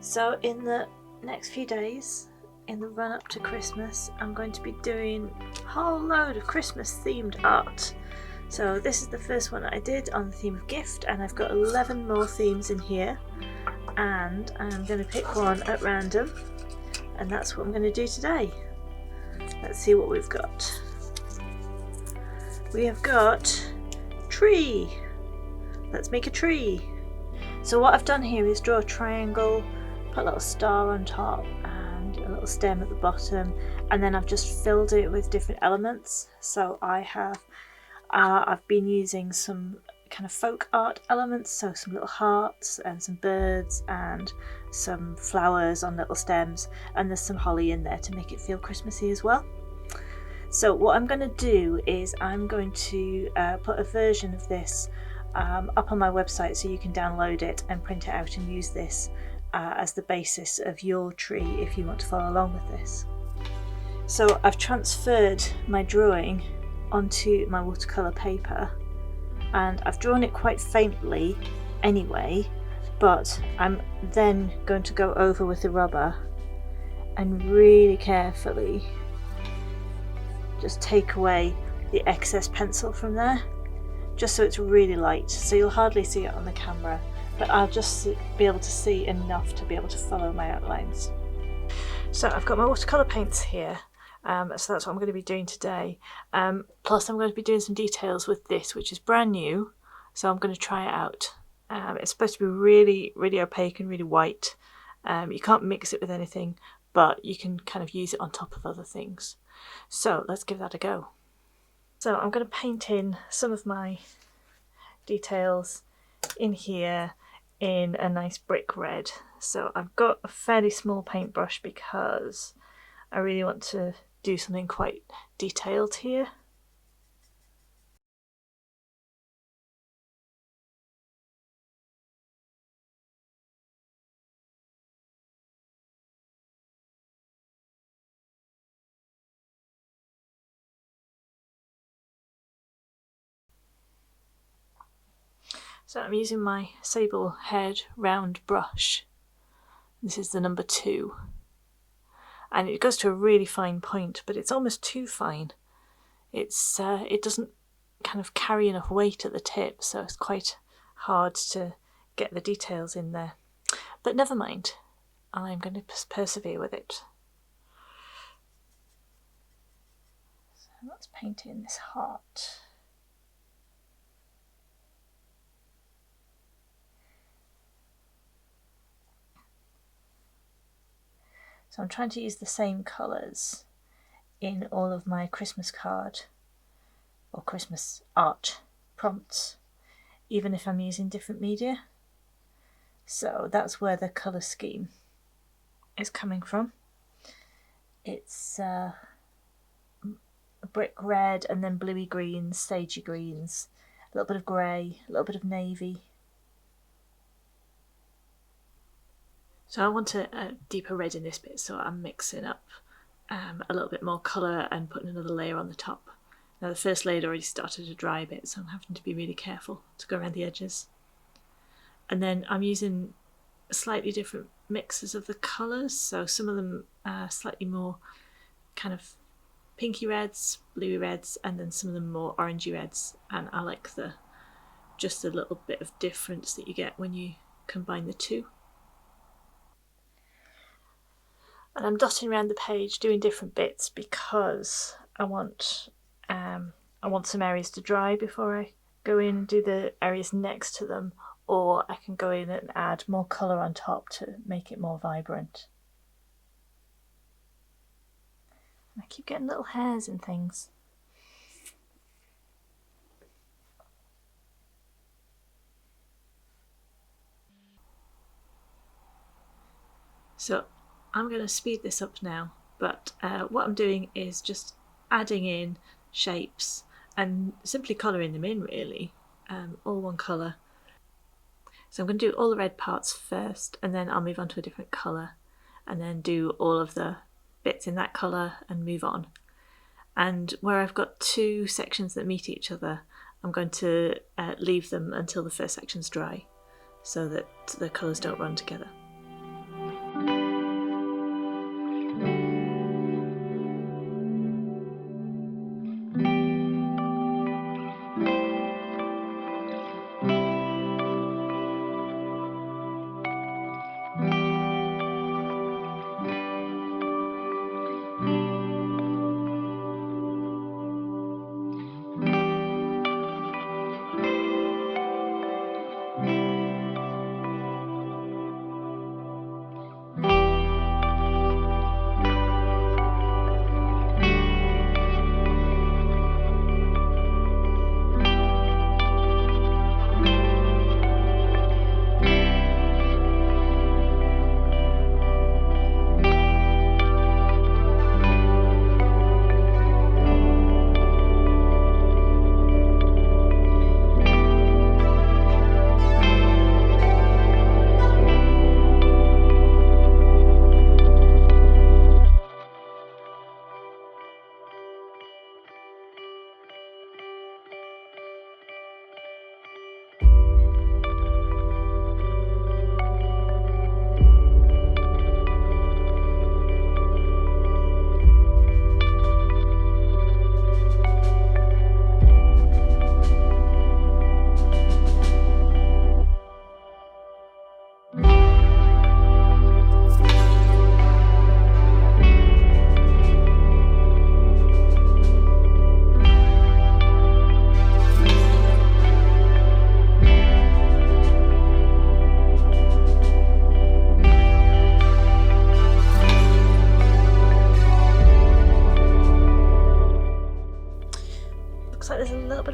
So in the next few days, in the run up to Christmas, I'm going to be doing a whole load of Christmas themed art. So this is the first one I did on the theme of gift, and I've got 11 more themes in here, and I'm going to pick one at random, and that's what I'm going to do today. Let's see what we've got. We have got tree. Let's make a tree. So what I've done here is draw a triangle, put a little star on top and a little stem at the bottom, and then I've just filled it with different elements. So I've been using some kind of folk art elements, so some little hearts and some birds and some flowers on little stems, and there's some holly in there to make it feel Christmassy as well. So what I'm going to do is I'm going to put a version of this up on my website so you can download it and print it out and use this as the basis of your tree if you want to follow along with this. So I've transferred my drawing onto my watercolour paper, and I've drawn it quite faintly anyway, but I'm then going to go over with the rubber and really carefully just take away the excess pencil from there, just so it's really light, so you'll hardly see it on the camera, but I'll just be able to see enough to be able to follow my outlines. So I've got my watercolour paints here, so that's what I'm going to be doing today. Plus I'm going to be doing some details with this, which is brand new, so I'm going to try it out. It's supposed to be really, really opaque and really white. You can't mix it with anything, but you can kind of use it on top of other things. So let's give that a go. So I'm going to paint in some of my details in here in a nice brick red. So I've got a fairly small paintbrush because I really want to do something quite detailed here. So I'm using my sable haired round brush. This is the number 2. And it goes to a really fine point, but it's almost too fine. It doesn't kind of carry enough weight at the tip, so it's quite hard to get the details in there. But never mind, I'm going to persevere with it. So let's paint in this heart. So I'm trying to use the same colours in all of my Christmas card or Christmas art prompts, even if I'm using different media. So that's where the colour scheme is coming from. It's a brick red and then bluey greens, sagey greens, a little bit of grey, a little bit of navy. So I want a deeper red in this bit, so I'm mixing up a little bit more colour and putting another layer on the top. Now the first layer already started to dry a bit, so I'm having to be really careful to go around the edges. And then I'm using slightly different mixes of the colours, so some of them are slightly more kind of pinky reds, bluey reds, and then some of them more orangey reds, and I like just the little bit of difference that you get when you combine the two. And I'm dotting around the page doing different bits because I want some areas to dry before I go in and do the areas next to them, or I can go in and add more colour on top to make it more vibrant. I keep getting little hairs and things. So I'm going to speed this up now, but what I'm doing is just adding in shapes and simply colouring them in, really, all one colour. So I'm going to do all the red parts first, and then I'll move on to a different colour, and then do all of the bits in that colour and move on. And where I've got 2 sections that meet each other, I'm going to leave them until the first section's dry, so that the colours don't run together.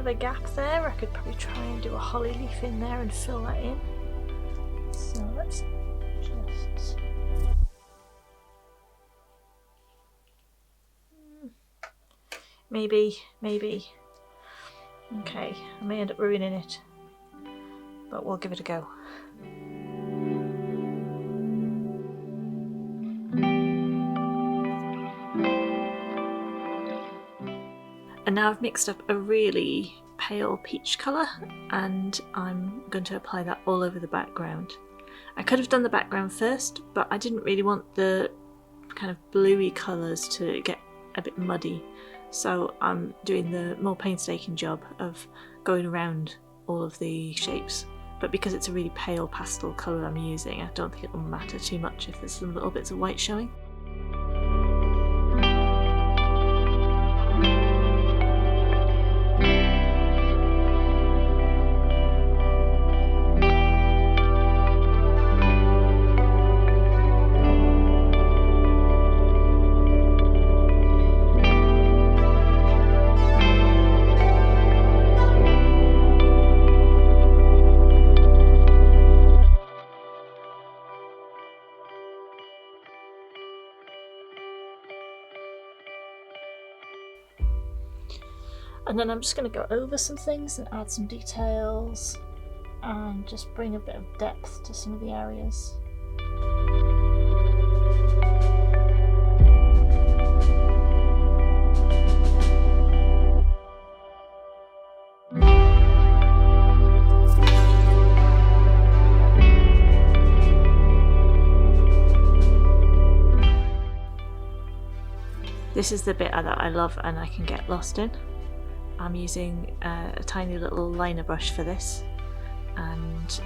of a gap there. I could probably try and do a holly leaf in there and fill that in. So let's just... Maybe. Okay, I may end up ruining it, but we'll give it a go. And now I've mixed up a really pale peach colour and I'm going to apply that all over the background. I could have done the background first, but I didn't really want the kind of bluey colours to get a bit muddy. So I'm doing the more painstaking job of going around all of the shapes. But because it's a really pale pastel colour I'm using, I don't think it will matter too much if there's some little bits of white showing. And then I'm just going to go over some things and add some details and just bring a bit of depth to some of the areas. This is the bit that I love and I can get lost in. I'm using a tiny little liner brush for this, and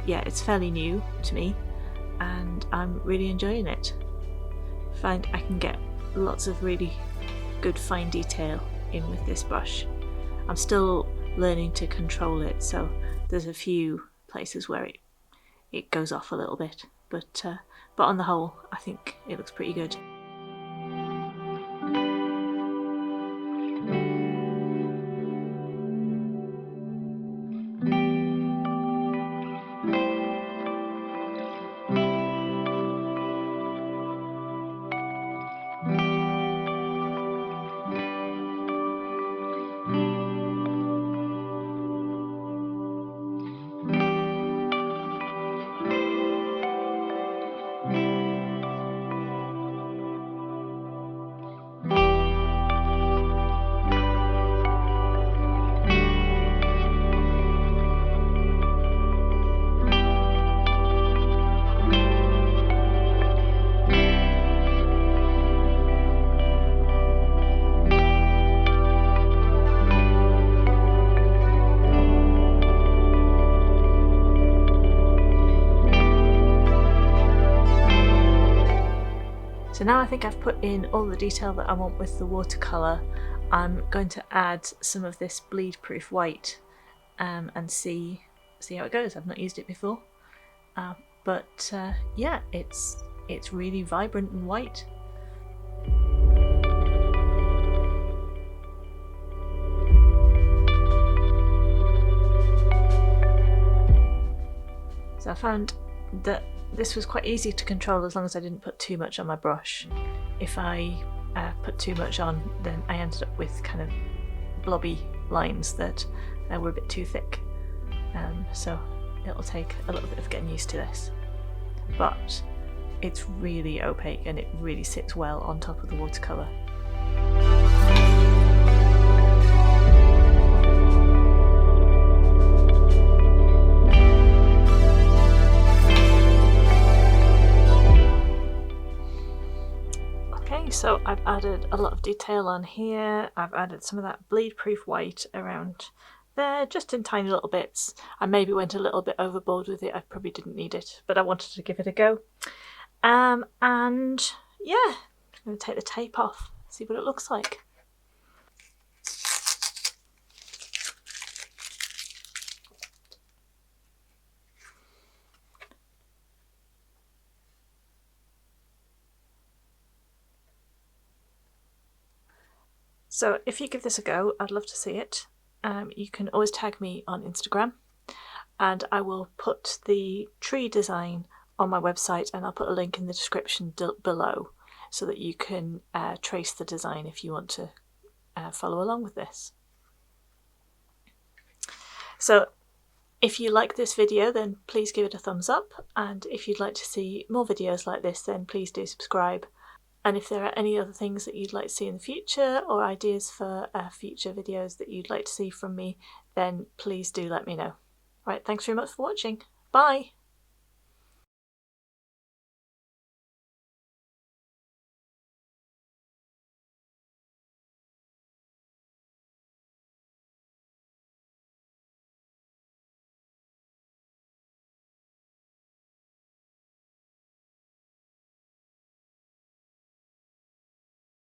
yeah, it's fairly new to me and I'm really enjoying it. I find I can get lots of really good fine detail in with this brush. I'm still learning to control it, so there's a few places where it goes off a little bit, but on the whole I think it looks pretty good. So now I think I've put in all the detail that I want with the watercolour. I'm going to add some of this bleed proof white and see how it goes. I've not used it before, but yeah, it's really vibrant and white. So I found that this was quite easy to control as long as I didn't put too much on my brush. If I put too much on, then I ended up with kind of blobby lines that were a bit too thick. So it'll take a little bit of getting used to this. But it's really opaque and it really sits well on top of the watercolour. So I've added a lot of detail on here. I've added some of that bleed proof white around there, just in tiny little bits. I maybe went a little bit overboard with it. I probably didn't need it, but I wanted to give it a go. And yeah, I'm going to take the tape off, see what it looks like. So if you give this a go, I'd love to see it. you can always tag me on Instagram, and I will put the tree design on my website, and I'll put a link in the description below so that you can trace the design if you want to follow along with this. So if you like this video, then please give it a thumbs up, and if you'd like to see more videos like this, then please do subscribe. And if there are any other things that you'd like to see in the future, or ideas for future videos that you'd like to see from me, then please do let me know. Right, thanks very much for watching. Bye!